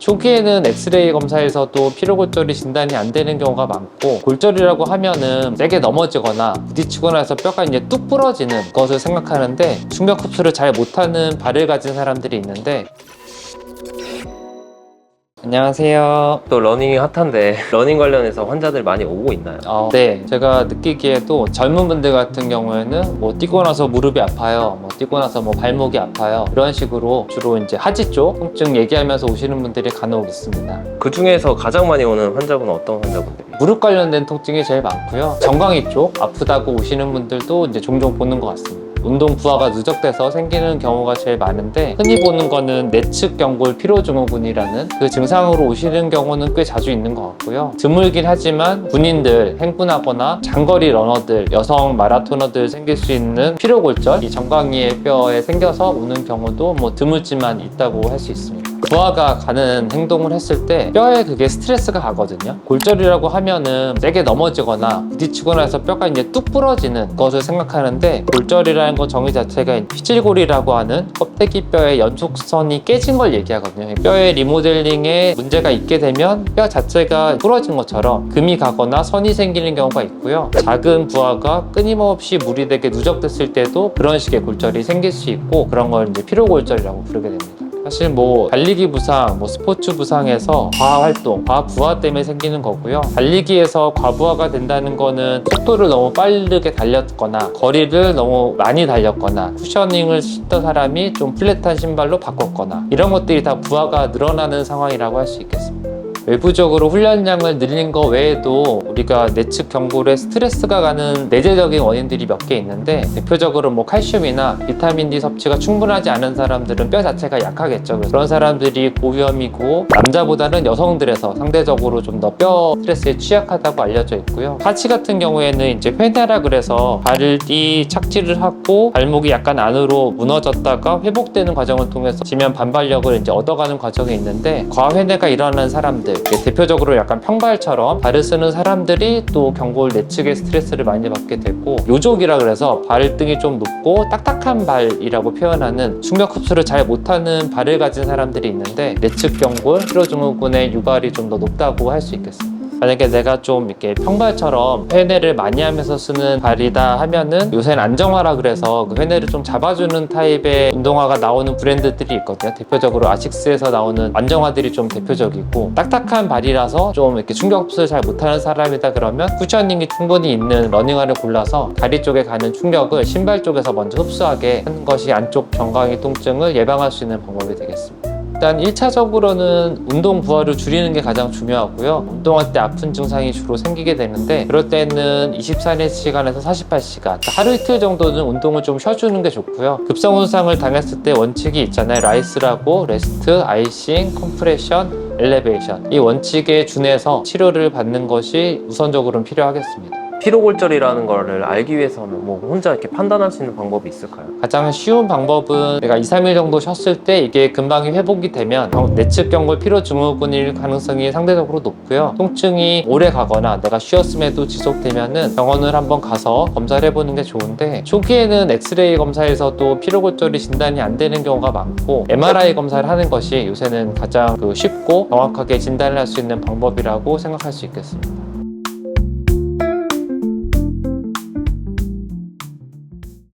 초기에는 엑스레이 검사에서도 피로골절이 진단이 안 되는 경우가 많고, 골절이라고 하면은 세게 넘어지거나 부딪히거나 해서 뼈가 이제 뚝 부러지는 것을 생각하는데, 충격 흡수를 잘 못하는 발을 가진 사람들이 있는데. 안녕하세요. 또 러닝이 핫한데 러닝 관련해서 환자들 많이 오고 있나요? 네, 제가 느끼기에도 젊은 분들 같은 경우에는 뭐 뛰고 나서 무릎이 아파요, 뭐 뛰고 나서 뭐 발목이 아파요, 이런 식으로 주로 이제 하지 쪽 통증 얘기하면서 오시는 분들이 간혹 있습니다. 그 중에서 가장 많이 오는 환자분은 어떤 환자분들이에요? 무릎 관련된 통증이 제일 많고요. 정강이 쪽 아프다고 오시는 분들도 이제 종종 보는 것 같습니다. 운동 부하가 누적돼서 생기는 경우가 제일 많은데, 흔히 보는 거는 내측 경골 피로증후군이라는 그 증상으로 오시는 경우는 꽤 자주 있는 것 같고요. 드물긴 하지만 군인들, 행군하거나 장거리 러너들, 여성 마라토너들 생길 수 있는 피로골절, 이 정강이의 뼈에 생겨서 오는 경우도 뭐 드물지만 있다고 할 수 있습니다. 부하가 가는 행동을 했을 때 뼈에 그게 스트레스가 가거든요. 골절이라고 하면은 세게 넘어지거나 부딪히거나 해서 뼈가 이제 뚝 부러지는 것을 생각하는데, 골절이라는 것 정의 자체가 피질골이라고 하는 껍데기 뼈의 연속선이 깨진 걸 얘기하거든요. 뼈의 리모델링에 문제가 있게 되면 뼈 자체가 부러진 것처럼 금이 가거나 선이 생기는 경우가 있고요. 작은 부하가 끊임없이 무리되게 누적됐을 때도 그런 식의 골절이 생길 수 있고, 그런 걸 이제 피로골절이라고 부르게 됩니다. 사실 뭐 달리기 부상, 뭐 스포츠 부상에서 과활동, 과부하 때문에 생기는 거고요. 달리기에서 과부하가 된다는 거는 속도를 너무 빠르게 달렸거나 거리를 너무 많이 달렸거나 쿠셔닝을 신던 사람이 좀 플랫한 신발로 바꿨거나, 이런 것들이 다 부하가 늘어나는 상황이라고 할 수 있겠습니다. 외부적으로 훈련량을 늘린 거 외에도 우리가 내측 경골에 스트레스가 가는 내재적인 원인들이 몇 개 있는데, 대표적으로 뭐 칼슘이나 비타민 D 섭취가 충분하지 않은 사람들은 뼈 자체가 약하겠죠. 그런 사람들이 고위험이고, 남자보다는 여성들에서 상대적으로 좀 더 뼈 스트레스에 취약하다고 알려져 있고요. 하치 같은 경우에는 이제 회내라 그래서 발을 착지를 하고 발목이 약간 안으로 무너졌다가 회복되는 과정을 통해서 지면 반발력을 이제 얻어가는 과정이 있는데, 과회내가 일어나는 사람들, 대표적으로 약간 평발처럼 발을 쓰는 사람들이 또 경골 내측의 스트레스를 많이 받게 되고, 요족이라 그래서 발등이 좀 높고 딱딱한 발이라고 표현하는 충격 흡수를 잘 못하는 발을 가진 사람들이 있는데, 내측 경골 피로증후군의 유발이 좀 더 높다고 할 수 있겠습니다. 만약에 내가 좀 이렇게 평발처럼 회내를 많이 하면서 쓰는 발이다 하면은, 요새는 안정화라 그래서 그 회내를 좀 잡아주는 타입의 운동화가 나오는 브랜드들이 있거든요. 대표적으로 아식스에서 나오는 안정화들이 좀 대표적이고, 딱딱한 발이라서 좀 이렇게 충격 흡수를 잘 못하는 사람이다 그러면 쿠셔닝이 충분히 있는 러닝화를 골라서 다리 쪽에 가는 충격을 신발 쪽에서 먼저 흡수하게 하는 것이 안쪽 정강이 통증을 예방할 수 있는 방법이 되겠습니다. 일단 1차적으로는 운동 부하를 줄이는 게 가장 중요하고요. 운동할 때 아픈 증상이 주로 생기게 되는데, 그럴 때는 24시간에서 48시간, 하루 이틀 정도는 운동을 좀 쉬어주는 게 좋고요. 급성 손상을 당했을 때 원칙이 있잖아요. 라이스라고, 레스트, 아이싱, 컴프레션, 엘리베이션. 이 원칙에 준해서 치료를 받는 것이 우선적으로는 필요하겠습니다. 피로골절이라는 거를 알기 위해서는 뭐 혼자 이렇게 판단할 수 있는 방법이 있을까요? 가장 쉬운 방법은, 내가 2, 3일 정도 쉬었을 때 이게 금방 회복이 되면 내측 경골 피로증후군일 가능성이 상대적으로 높고요. 통증이 오래 가거나 내가 쉬었음에도 지속되면은 병원을 한번 가서 검사를 해보는 게 좋은데, 초기에는 엑스레이 검사에서도 피로골절이 진단이 안 되는 경우가 많고, MRI 검사를 하는 것이 요새는 가장 쉽고 정확하게 진단을 할 수 있는 방법이라고 생각할 수 있겠습니다.